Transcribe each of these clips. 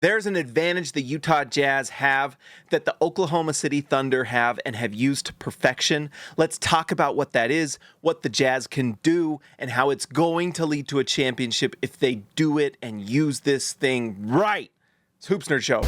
There's an advantage the Utah Jazz have that the Oklahoma City Thunder have and have used to perfection. Let's talk about what that is, what the Jazz can do, and how it's going to lead to a championship if they do it and use this thing right. It's Hoops Nerd Show.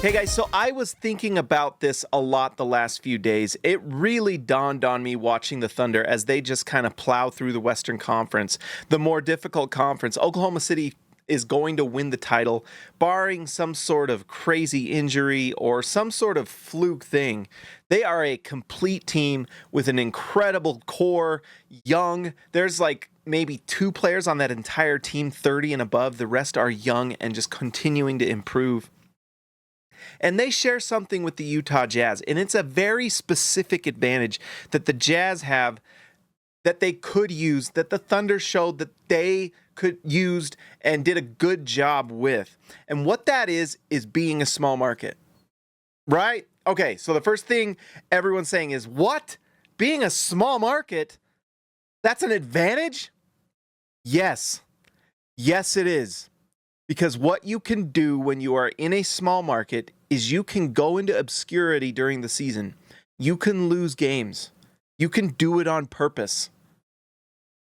Hey guys, so I was thinking about this a lot the last few days. It really dawned on me watching the Thunder as they just kind of plow through the Western Conference, the more difficult conference. Oklahoma City is going to win the title, barring some sort of crazy injury or some sort of fluke thing. They are a complete team with an incredible core, young. There's like maybe 2 players on that entire team, 30 and above. The rest are young and just continuing to improve. And they share something with the Utah Jazz, and it's a very specific advantage that the Jazz have that they could use, that the Thunder showed that they could use and did a good job with. And what that is being a small market, right? Okay, so the first thing everyone's saying is, what? Being a small market, that's an advantage? Yes. Yes, it is. Because what you can do when you are in a small market is you can go into obscurity during the season. You can lose games. You can do it on purpose.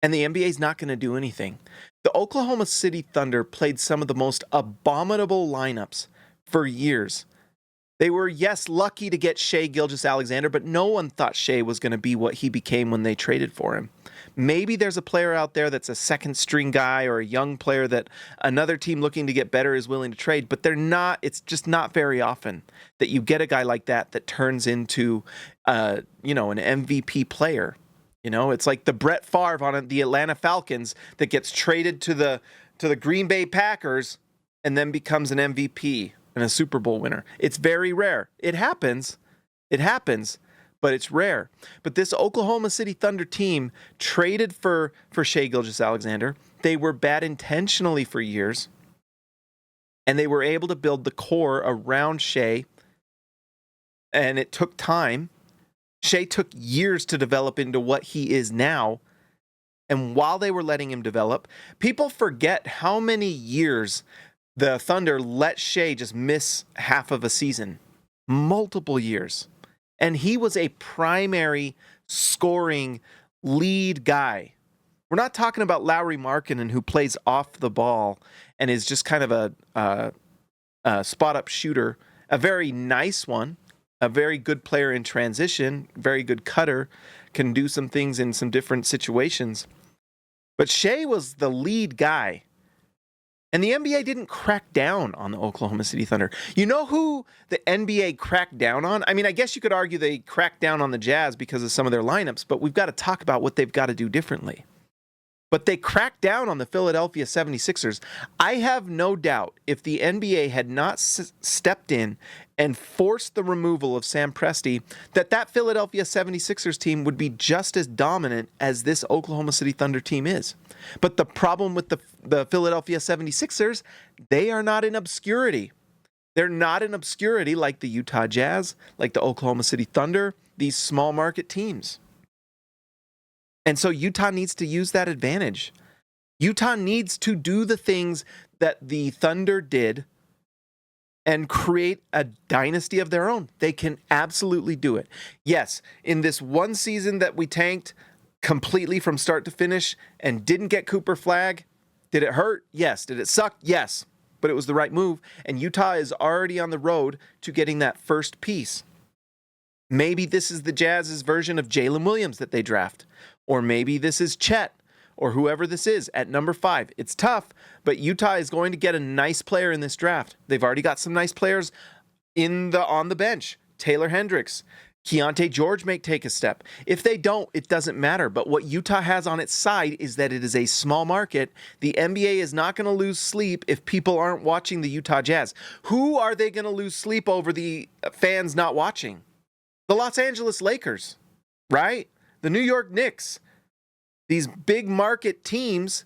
And the NBA is not going to do anything. The Oklahoma City Thunder played some of the most abominable lineups for years. They were, yes, lucky to get Shai Gilgeous-Alexander, but no one thought Shai was going to be what he became when they traded for him. Maybe there's a player out there that's a second-string guy or a young player that another team looking to get better is willing to trade, but they're not. It's just not very often that you get a guy like that turns into, an MVP player. You know, it's like the Brett Favre on the Atlanta Falcons that gets traded to the Green Bay Packers and then becomes an MVP and a Super Bowl winner. It's very rare. It happens, but it's rare. But this Oklahoma City Thunder team traded for Shai Gilgeous-Alexander. They were bad intentionally for years, and they were able to build the core around Shai, and it took time. Shai took years to develop into what he is now, and while they were letting him develop, people forget how many years the Thunder let Shai just miss half of a season. Multiple years. And he was a primary scoring lead guy. We're not talking about Lauri Markkanen, who plays off the ball and is just kind of a spot-up shooter. A very nice one. A very good player in transition. Very good cutter. Can do some things in some different situations. But Shai was the lead guy. And the NBA didn't crack down on the Oklahoma City Thunder. You know who the NBA cracked down on? I mean, I guess you could argue they cracked down on the Jazz because of some of their lineups, but we've got to talk about what they've got to do differently. But they cracked down on the Philadelphia 76ers. I have no doubt if the NBA had not stepped in and forced the removal of Sam Presti, that Philadelphia 76ers team would be just as dominant as this Oklahoma City Thunder team is. But the problem with the Philadelphia 76ers, they are not in obscurity. They're not in obscurity like the Utah Jazz, like the Oklahoma City Thunder, these small market teams. And so Utah needs to use that advantage. Utah needs to do the things that the Thunder did and create a dynasty of their own. They can absolutely do it. Yes, in this one season that we tanked completely from start to finish and didn't get Cooper Flagg, did it hurt? Yes. Did it suck? Yes. But it was the right move, and Utah is already on the road to getting that first piece. Maybe this is the Jazz's version of Jalen Williams that they draft. Or maybe this is Chet or whoever this is at number 5. It's tough, but Utah is going to get a nice player in this draft. They've already got some nice players on the bench. Taylor Hendricks, Keontae George may take a step. If they don't, it doesn't matter. But what Utah has on its side is that it is a small market. The NBA is not going to lose sleep if people aren't watching the Utah Jazz. Who are they going to lose sleep over the fans not watching? The Los Angeles Lakers, right? The New York Knicks. These big market teams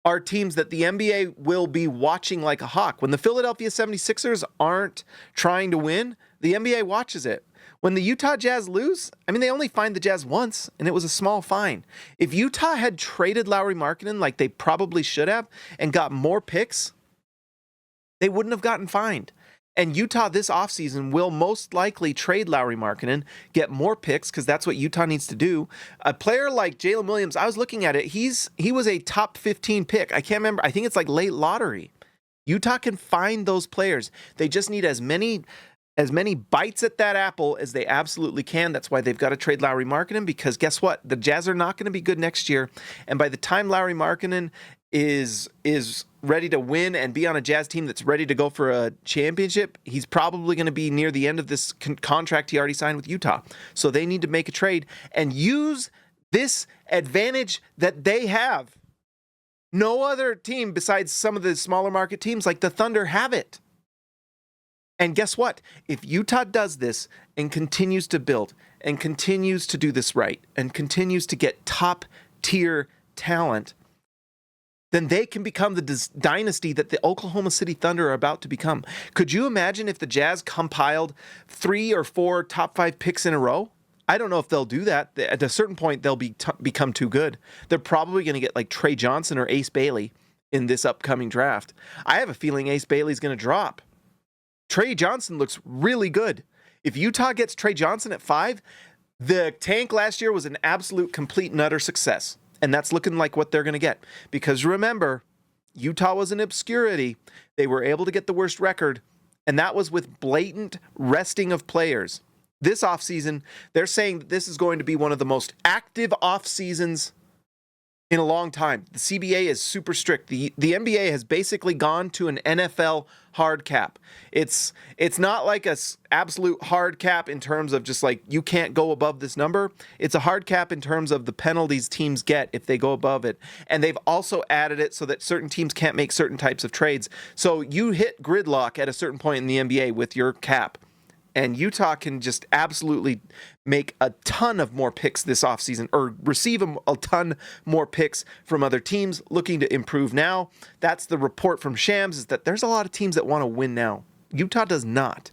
are teams that the NBA will be watching like a hawk. When the Philadelphia 76ers aren't trying to win, the NBA watches it. When the Utah Jazz lose, I mean, they only fined the Jazz once, and it was a small fine. If Utah had traded Lauri Markkanen like they probably should have and got more picks, they wouldn't have gotten fined. And Utah this offseason will most likely trade Lauri Markkanen, get more picks, because that's what Utah needs to do. A player like Jalen Williams, I was looking at it, he was a top 15 pick. I can't remember. I think it's like late lottery. Utah can find those players. They just need as many bites at that apple as they absolutely can. That's why they've got to trade Lauri Markkanen, because guess what? The Jazz are not going to be good next year. And by the time Lauri Markkanen is ready to win and be on a Jazz team that's ready to go for a championship, he's probably going to be near the end of this contract he already signed with Utah. So they need to make a trade and use this advantage that they have. No other team besides some of the smaller market teams like the Thunder have it. And guess what? If Utah does this and continues to build and continues to do this right and continues to get top tier talent, then they can become the dynasty that the Oklahoma City Thunder are about to become. Could you imagine if the Jazz compiled 3 or 4 top 5 picks in a row? I don't know if they'll do that. At a certain point, they'll become too good. They're probably going to get like Trey Johnson or Ace Bailey in this upcoming draft. I have a feeling Ace Bailey's going to drop. Trey Johnson looks really good. If Utah gets Trey Johnson at 5, the tank last year was an absolute complete and utter success. And that's looking like what they're going to get. Because remember, Utah was in obscurity. They were able to get the worst record, and that was with blatant resting of players. This offseason, they're saying that this is going to be one of the most active offseasons in a long time. The CBA is super strict. The NBA has basically gone to an NFL hard cap. It's not like a absolute hard cap in terms of just like you can't go above this number. It's a hard cap in terms of the penalties teams get if they go above it. And they've also added it so that certain teams can't make certain types of trades. So you hit gridlock at a certain point in the NBA with your cap. And Utah can just absolutely make a ton of more picks this offseason, or receive a ton more picks from other teams looking to improve now. That's the report from Shams, is that there's a lot of teams that want to win now. Utah does not.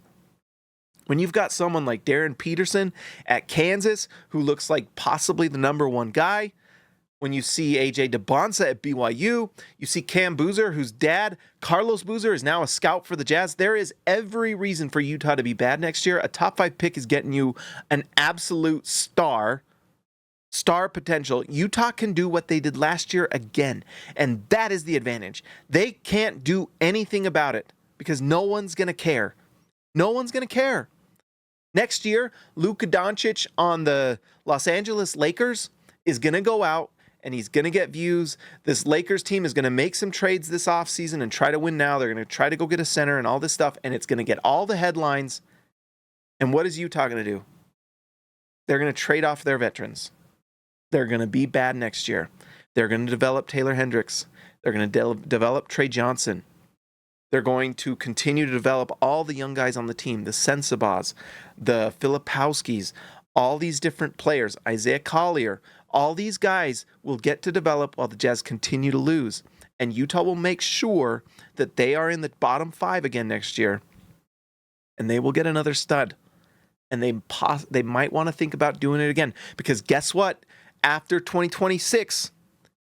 When you've got someone like Darren Peterson at Kansas, who looks like possibly the number 1 guy, when you see A.J. DeBonsa at BYU, you see Cam Boozer, whose dad, Carlos Boozer, is now a scout for the Jazz. There is every reason for Utah to be bad next year. A top 5 pick is getting you an absolute star potential. Utah can do what they did last year again, and that is the advantage. They can't do anything about it because no one's going to care. No one's going to care. Next year, Luka Doncic on the Los Angeles Lakers is going to go out and he's going to get views. This Lakers team is going to make some trades this offseason and try to win now. They're going to try to go get a center and all this stuff, and it's going to get all the headlines. And what is Utah going to do? They're going to trade off their veterans. They're going to be bad next year. They're going to develop Taylor Hendricks. They're going to develop Trey Johnson. They're going to continue to develop all the young guys on the team, the Sensabas, the Filipowskis, all these different players, Isaiah Collier. All these guys will get to develop while the Jazz continue to lose. And Utah will make sure that they are in the bottom 5 again next year. And they will get another stud. And they might want to think about doing it again. Because guess what? After 2026,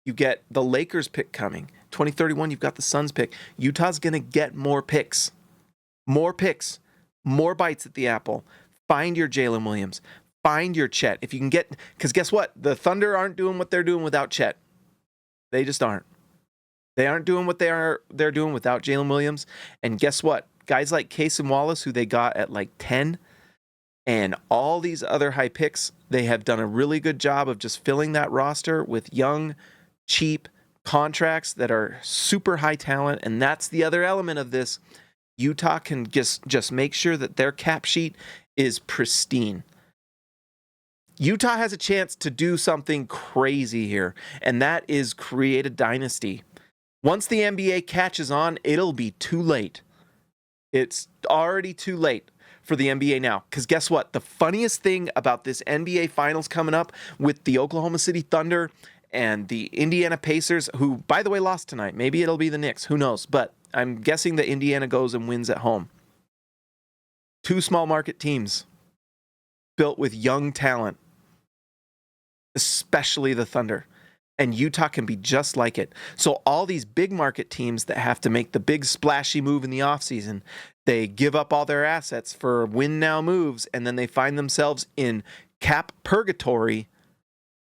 you get the Lakers pick coming. 2031, you've got the Suns pick. Utah's going to get more picks. More picks. More bites at the apple. Find your Jalen Williams. Find your Chet. If you can get, because guess what? The Thunder aren't doing what they're doing without Chet. They just aren't. They aren't doing what they're doing without Jalen Williams. And guess what? Guys like Case and Wallace, who they got at like 10, and all these other high picks, they have done a really good job of just filling that roster with young, cheap contracts that are super high talent. And that's the other element of this. Utah can just make sure that their cap sheet is pristine. Utah has a chance to do something crazy here, and that is create a dynasty. Once the NBA catches on, it'll be too late. It's already too late for the NBA now. Because guess what? The funniest thing about this NBA Finals coming up with the Oklahoma City Thunder and the Indiana Pacers, who, by the way, lost tonight. Maybe it'll be the Knicks. Who knows? But I'm guessing that Indiana goes and wins at home. Two small market teams built with young talent, especially the Thunder. And Utah can be just like it. So all these big market teams that have to make the big splashy move in the offseason, they give up all their assets for win now moves, and then they find themselves in cap purgatory.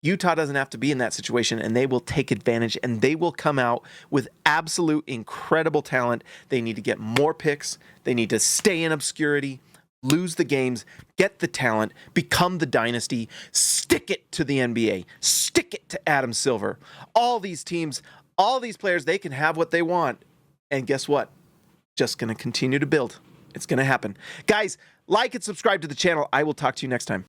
Utah doesn't have to be in that situation, and they will take advantage, and they will come out with absolute incredible talent. They need to get more picks. They need to stay in obscurity, lose the games, get the talent, become the dynasty, stick it to the NBA, stick it to Adam Silver. All these teams, all these players, they can have what they want. And guess what? Just going to continue to build. It's going to happen. Guys, like and subscribe to the channel. I will talk to you next time.